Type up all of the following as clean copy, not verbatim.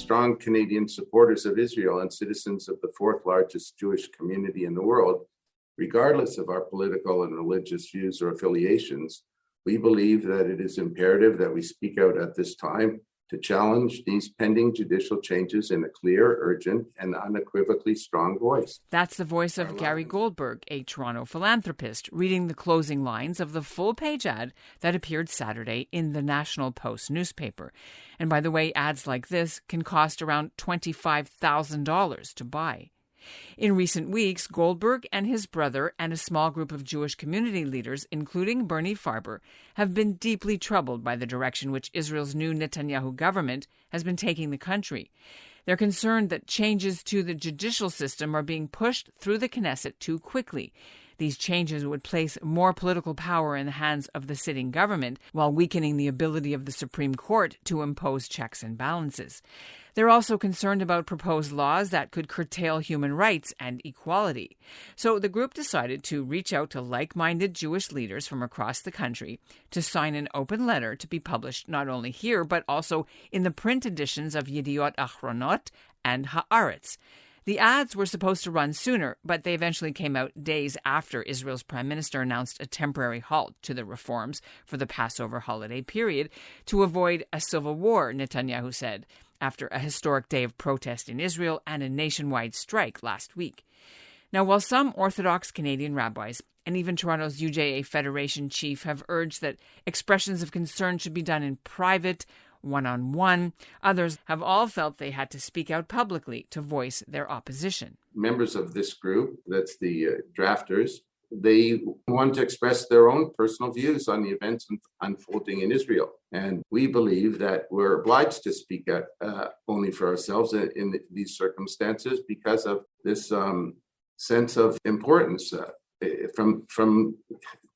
strong Canadian supporters of Israel and citizens of the fourth largest Jewish community in the world, regardless of our political and religious views or affiliations, we believe that it is imperative that we speak out at this time to challenge these pending judicial changes in a clear, urgent, and unequivocally strong voice. That's the voice of Gary Goldberg, a Toronto philanthropist, reading the closing lines of the full-page ad that appeared Saturday in the National Post newspaper. And by the way, ads like this can cost around $25,000 to buy. In recent weeks, Goldberg and his brother and a small group of Jewish community leaders, including Bernie Farber, have been deeply troubled by the direction which Israel's new Netanyahu government has been taking the country. They're concerned that changes to the judicial system are being pushed through the Knesset too quickly. These changes would place more political power in the hands of the sitting government while weakening the ability of the Supreme Court to impose checks and balances. They're also concerned about proposed laws that could curtail human rights and equality. So the group decided to reach out to like-minded Jewish leaders from across the country to sign an open letter to be published not only here, but also in the print editions of Yedioth Ahronoth and Haaretz. The ads were supposed to run sooner, but they eventually came out days after Israel's prime minister announced a temporary halt to the reforms for the Passover holiday period to avoid a civil war, Netanyahu said, after a historic day of protest in Israel and a nationwide strike last week. Now, while some Orthodox Canadian rabbis and even Toronto's UJA Federation chief have urged that expressions of concern should be done in private, one-on-one, others have all felt they had to speak out publicly to voice their opposition. Members of this group, that's the drafters, they want to express their own personal views on the events unfolding in Israel. And we believe that we're obliged to speak out only for ourselves in these circumstances because of this sense of importance from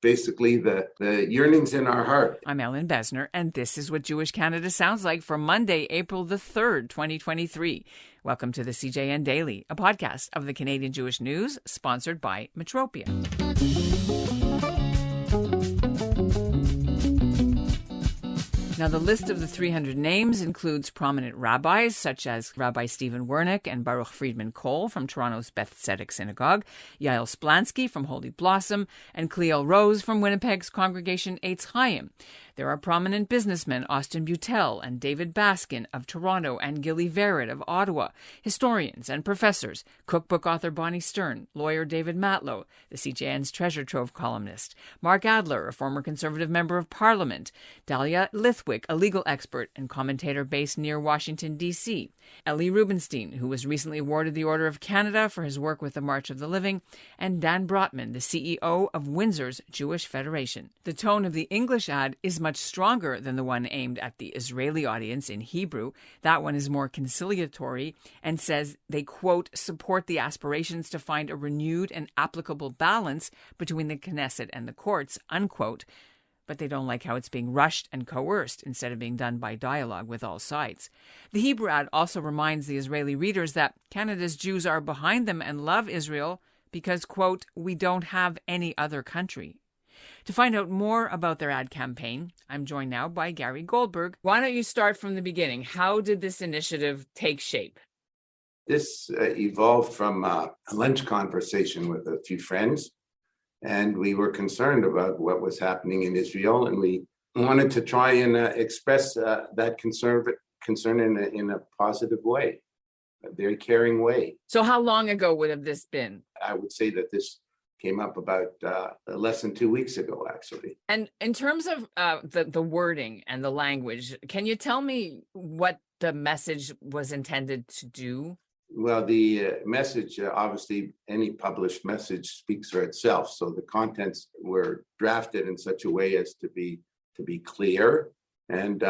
basically the yearnings in our heart. I'm Ellen Besner, and this is what Jewish Canada sounds like for Monday, April the 3rd, 2023. Welcome to the CJN Daily, a podcast of the Canadian Jewish News, sponsored by Metropia. Now, the list of the 300 names includes prominent rabbis such as Rabbi Stephen Wernick and Baruch Friedman Cole from Toronto's Beth Tzedek Synagogue, Yael Splansky from Holy Blossom, and Cleo Rose from Winnipeg's congregation Eitz Chaim. There are prominent businessmen Austin Butel and David Baskin of Toronto and Gilly Verret of Ottawa, historians and professors, cookbook author Bonnie Stern, lawyer David Matlow, the CJN's Treasure Trove columnist, Mark Adler, a former Conservative member of Parliament, Dahlia Lithwick, a legal expert and commentator based near Washington, D.C., Ellie Rubenstein, who was recently awarded the Order of Canada for his work with the March of the Living, and Dan Brotman, the CEO of Windsor's Jewish Federation. The tone of the English ad is much stronger than the one aimed at the Israeli audience in Hebrew. That one is more conciliatory and says they, quote, support the aspirations to find a renewed and applicable balance between the Knesset and the courts, unquote. But they don't like how it's being rushed and coerced instead of being done by dialogue with all sides. The Hebrew ad also reminds the Israeli readers that Canada's Jews are behind them and love Israel because, quote, we don't have any other country. To find out more about their ad campaign, I'm joined now by Gary Goldberg. Why don't you start from the beginning? How did this initiative take shape? This evolved from a lunch conversation with a few friends, and we were concerned about what was happening in Israel, and we wanted to try and express that concern in a positive way, a very caring way. So how long ago would have this been? I would say that this came up about less than 2 weeks ago, actually. And in terms of the wording and the language, can you tell me what the message was intended to do? Well, the message, obviously, any published message speaks for itself. So the contents were drafted in such a way as to be clear and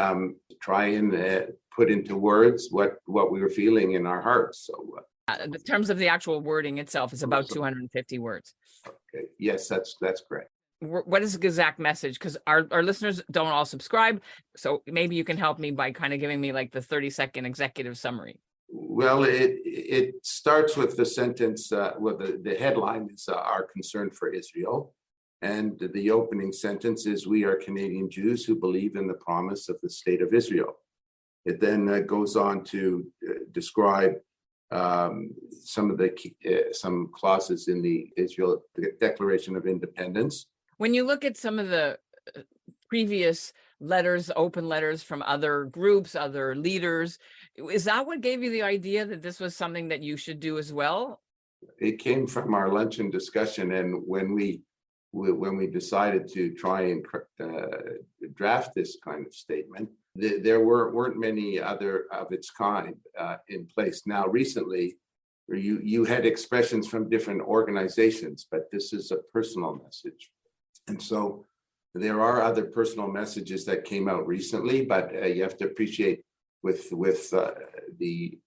try and put into words what we were feeling in our hearts. So. In terms of the actual wording itself, it's about 250 words. Okay. Yes, that's correct. What is the exact message? Because our listeners don't all subscribe. So maybe you can help me by kind of giving me like the 30-second executive summary. Well, it starts with the sentence, the headline is our concern for Israel. And the opening sentence is, we are Canadian Jews who believe in the promise of the state of Israel. It then goes on to describe some clauses in the Israel Declaration of Independence. When you look at some of the previous letters, open letters from other groups, other leaders, is that what gave you the idea that this was something that you should do as well? It came from our luncheon discussion, and when we decided to try and draft this kind of statement, there weren't many other of its kind in place. Now, recently, you had expressions from different organizations, but this is a personal message, and so there are other personal messages that came out recently. But you have to appreciate with the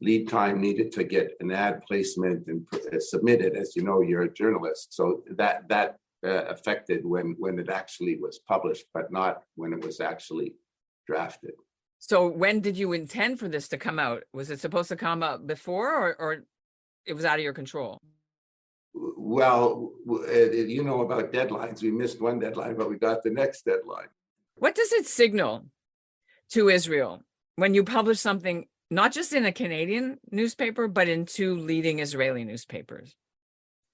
lead time needed to get an ad placement and submit it. As you know, you're a journalist, so that affected when it actually was published, but not when it was actually drafted. So when did you intend for this to come out? Was it supposed to come out before, or it was out of your control? Well, you know about deadlines. We missed one deadline, but we got the next deadline. What does it signal to Israel when you publish something, not just in a Canadian newspaper, but in two leading Israeli newspapers?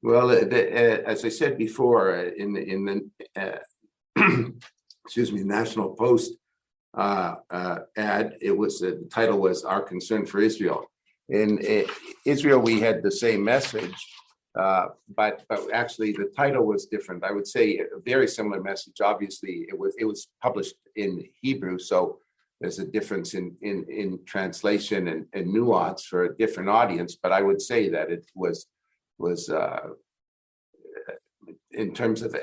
Well, as I said before, in the excuse me, National Post ad, it was the title was "Our Concern for Israel." In Israel, we had the same message, but actually the title was different. I would say a very similar message. Obviously, it was published in Hebrew, so there's a difference in translation and nuance for a different audience. But I would say that it was in terms of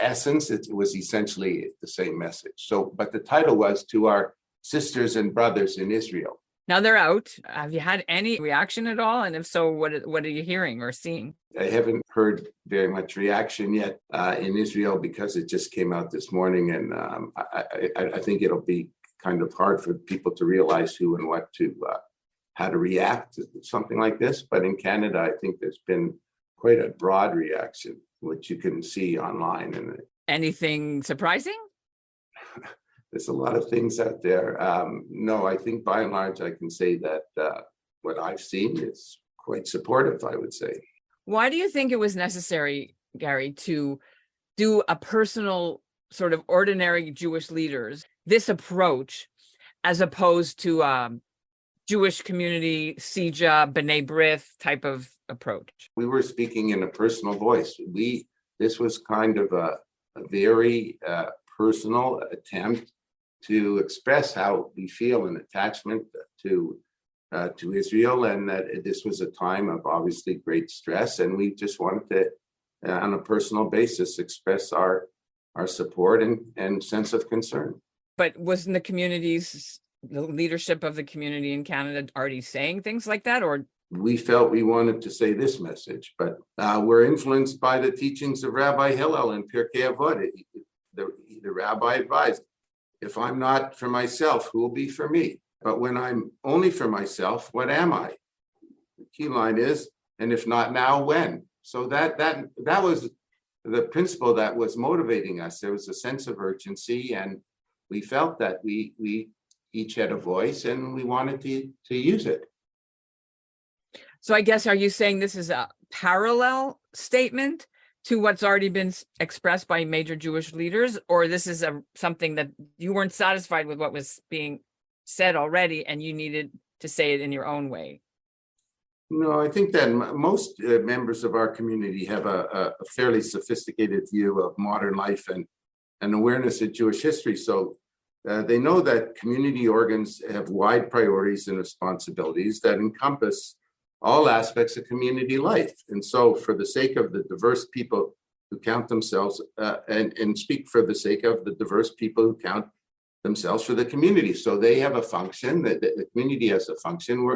essence, it was essentially the same message. So, but the title was "To Our Sisters and Brothers in Israel." Now they're out. Have you had any reaction at all? And if so, what are you hearing or seeing? I haven't heard very much reaction yet in Israel because it just came out this morning, and I think it'll be kind of hard for people to realize who and what to how to react to something like this. But in Canada, I think there's been quite a broad reaction, which you can see online. And anything surprising? There's a lot of things out there. No, I think by and large, I can say that what I've seen is quite supportive, I would say. Why do you think it was necessary, Gary, to do a personal sort of ordinary Jewish leaders, this approach, as opposed to Jewish community, Sija, B'nai B'rith type of approach? We were speaking in a personal voice. This was kind of a very personal attempt to express how we feel an attachment to Israel, and that this was a time of obviously great stress, and we just wanted to, on a personal basis, express our support and sense of concern. But wasn't the leadership of the community in Canada already saying things like that, or? We felt we wanted to say this message, but we're influenced by the teachings of Rabbi Hillel in Pirkei Avot. The rabbi advised, if I'm not for myself, who will be for me? But when I'm only for myself, what am I? The key line is, and if not now, when? So that was the principle that was motivating us. There was a sense of urgency, and we felt that we each had a voice, and we wanted to use it. So I guess, are you saying this is a parallel statement to what's already been expressed by major Jewish leaders, or this is something that you weren't satisfied with what was being said already and you needed to say it in your own way? No, I think that most members of our community have a fairly sophisticated view of modern life and an awareness of Jewish history. So they know that community organs have wide priorities and responsibilities that encompass all aspects of community life. And so for the sake of the diverse people who count themselves and speak for the sake of the diverse people who count themselves for the community. So they have a function, the community has a function,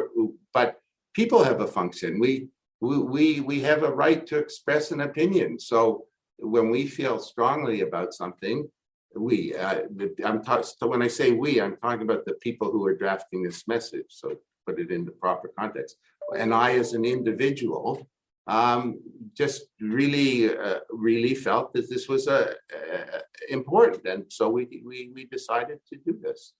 but people have a function. We have a right to express an opinion. So when we feel strongly about something, so when I say we, I'm talking about the people who are drafting this message. So put it in the proper context. And I, as an individual, just really felt that this was important, and so we decided to do this.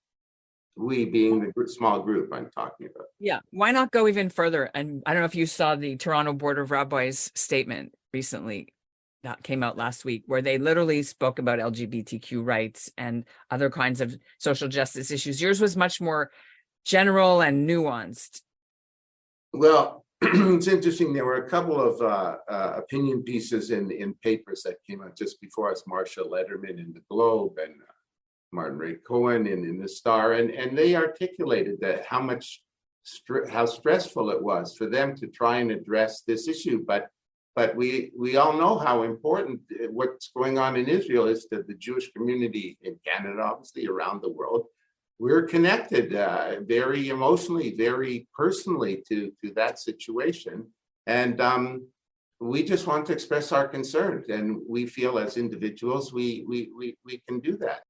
We being the small group I'm talking about. Yeah. Why not go even further? And I don't know if you saw the Toronto Board of Rabbis statement recently that came out last week, where they literally spoke about LGBTQ rights and other kinds of social justice issues. Yours was much more general and nuanced. Well, it's interesting. There were a couple of opinion pieces in papers that came out just before us. Marsha Lederman in the Globe and Martin Ray Cohen in the Star, and they articulated that how stressful it was for them to try and address this issue. But we all know how important what's going on in Israel is to the Jewish community in Canada, obviously around the world. We're connected very emotionally, very personally to that situation. And we just want to express our concerns. And we feel as individuals, we can do that.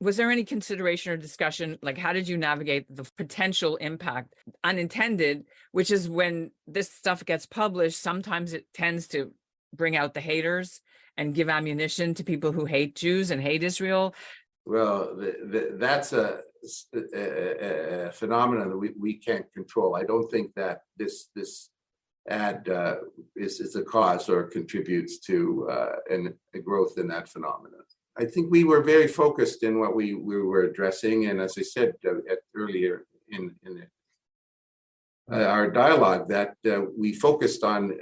Was there any consideration or discussion, like how did you navigate the potential impact, unintended, which is when this stuff gets published, sometimes it tends to bring out the haters and give ammunition to people who hate Jews and hate Israel? Well, that's a phenomenon that we can't control. I don't think that this ad is a cause or contributes to a growth in that phenomenon. I think we were very focused in what we were addressing, and as I said earlier in our dialogue, that we focused on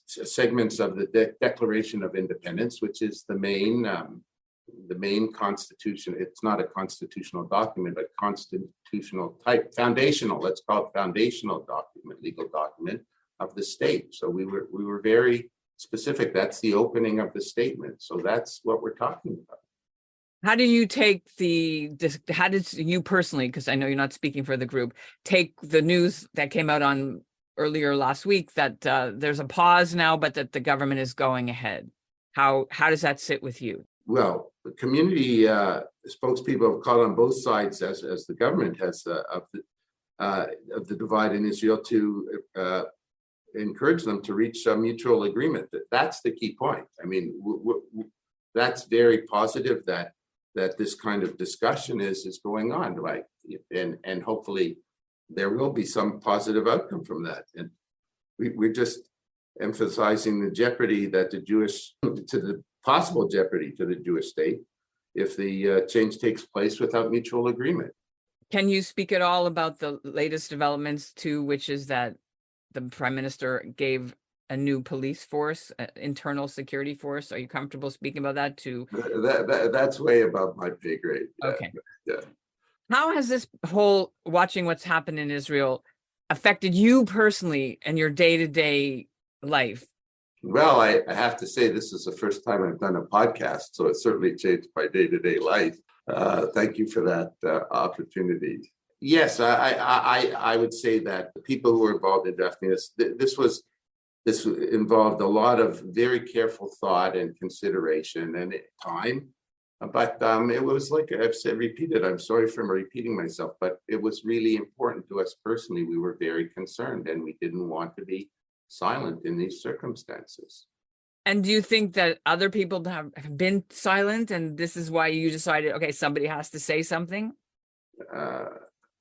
segments of the Declaration of Independence, which is the main constitution. It's not a constitutional document, but constitutional type, foundational. Let's call it foundational document, legal document of the state. So we were very specific. That's the opening of the statement. So that's what we're talking about. How do you take how did you personally, because I know you're not speaking for the group, take the news that came out on earlier last week that there's a pause now, but that the government is going ahead? How does that sit with you? Well, the community spokespeople have called on both sides, as the government has of the divide in Israel, to encourage them to reach a mutual agreement. That's the key point. I mean, that's very positive that this kind of discussion is going on, right? And hopefully there will be some positive outcome from that. And we're just emphasizing the jeopardy that the possible jeopardy to the Jewish state if the change takes place without mutual agreement. Can you speak at all about the latest developments too, which is that the Prime Minister gave a new police force, internal security force? Are you comfortable speaking about that too? That's way above my pay grade. Okay. Yeah. How has this whole watching what's happened in Israel affected you personally and your day-to-day life? Well, I have to say this is the first time I've done a podcast, so it certainly changed my day-to-day life. Thank you for that opportunity. Yes, I would say that the people who were involved in drafting this involved a lot of very careful thought and consideration and time. But it was like I've said, repeated, I'm sorry for repeating myself, but it was really important to us personally. We were very concerned and we didn't want to be silent in these circumstances. And do you think that other people have been silent and this is why you decided, okay, somebody has to say something?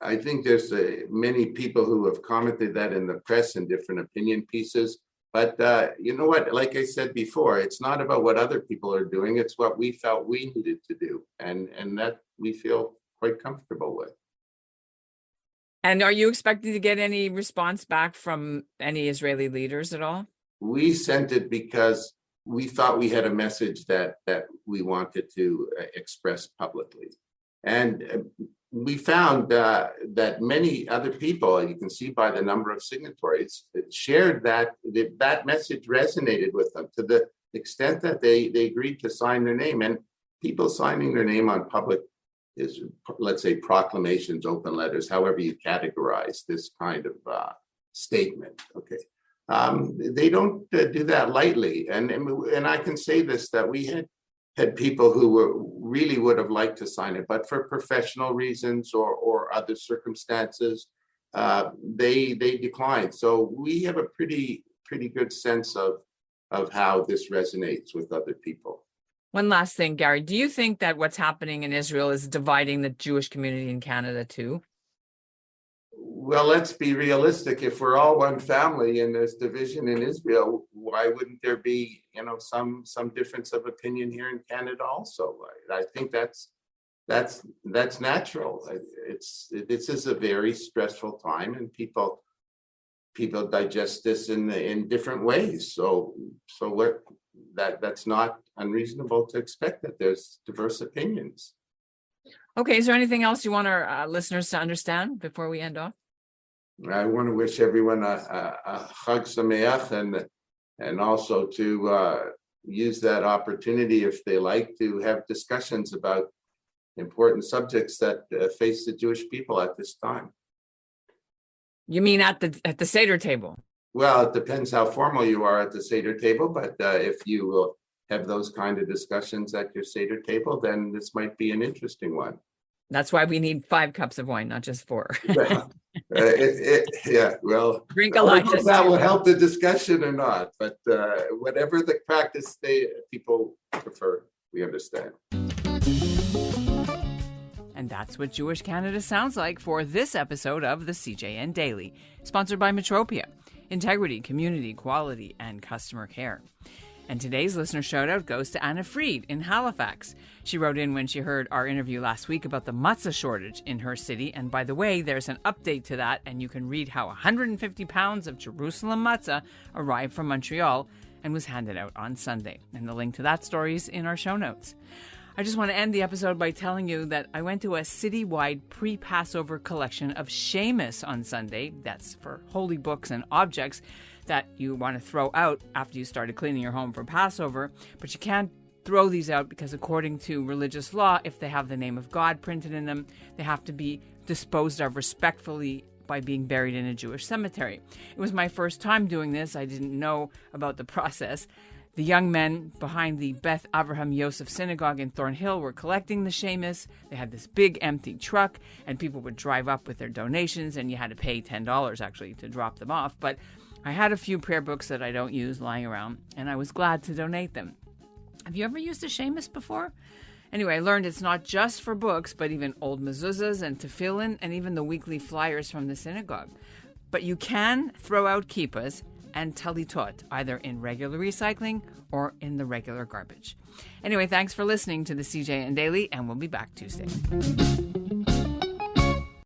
I think there's many people who have commented that in the press in different opinion pieces. But you know what, like I said before, it's not about what other people are doing. It's what we felt we needed to do. And that we feel quite comfortable with. And are you expecting to get any response back from any Israeli leaders at all? We sent it because we thought we had a message that we wanted to express publicly. And we found that many other people, you can see by the number of signatories, shared that message resonated with them to the extent that they agreed to sign their name. And people signing their name on public is, let's say, proclamations, open letters, however you categorize this kind of statement. Okay, they don't do that lightly. And I can say this, that we had people who really would have liked to sign it, but for professional reasons or other circumstances, they declined. So we have a pretty good sense of how this resonates with other people. One last thing, Gary, do you think that what's happening in Israel is dividing the Jewish community in Canada too? Well, let's be realistic. If we're all one family and there's division in Israel, why wouldn't there be, some difference of opinion here in Canada also? I think that's natural. This is a very stressful time, and people digest this in different ways. So that's not unreasonable to expect that there's diverse opinions. Okay, is there anything else you want our listeners to understand before we end off? I want to wish everyone a Chag Sameach, and also to use that opportunity, if they like, to have discussions about important subjects that face the Jewish people at this time. You mean at the Seder table? Well, it depends how formal you are at the Seder table, but if you will have those kind of discussions at your Seder table, then this might be an interesting one. That's why we need 5 cups of wine, not just 4. Well, well, Drink I don't know if Elijah's. that will help the discussion or not, but whatever the practice people prefer, we understand. And that's what Jewish Canada sounds like for this episode of the CJN Daily, sponsored by Metropia, integrity, community, quality, and customer care. And today's listener shout-out goes to Anna Fried in Halifax. She wrote in when she heard our interview last week about the matzah shortage in her city. And by the way, there's an update to that, and you can read how 150 pounds of Jerusalem matzah arrived from Montreal and was handed out on Sunday. And the link to that story is in our show notes. I just want to end the episode by telling you that I went to a citywide pre-Passover collection of Seamus on Sunday. That's for holy books and objects that you want to throw out after you started cleaning your home for Passover. But you can't throw these out because according to religious law, if they have the name of God printed in them, they have to be disposed of respectfully by being buried in a Jewish cemetery. It was my first time doing this. I didn't know about the process. The young men behind the Beth Avraham Yosef Synagogue in Thornhill were collecting the Seamus. They had this big empty truck, and people would drive up with their donations, and you had to pay $10 actually to drop them off. But I had a few prayer books that I don't use lying around, and I was glad to donate them. Have you ever used a Seamus before? Anyway, I learned it's not just for books, but even old mezuzahs and tefillin, and even the weekly flyers from the synagogue. But you can throw out kippas and talitot, either in regular recycling or in the regular garbage. Anyway, thanks for listening to the CJN Daily, and we'll be back Tuesday.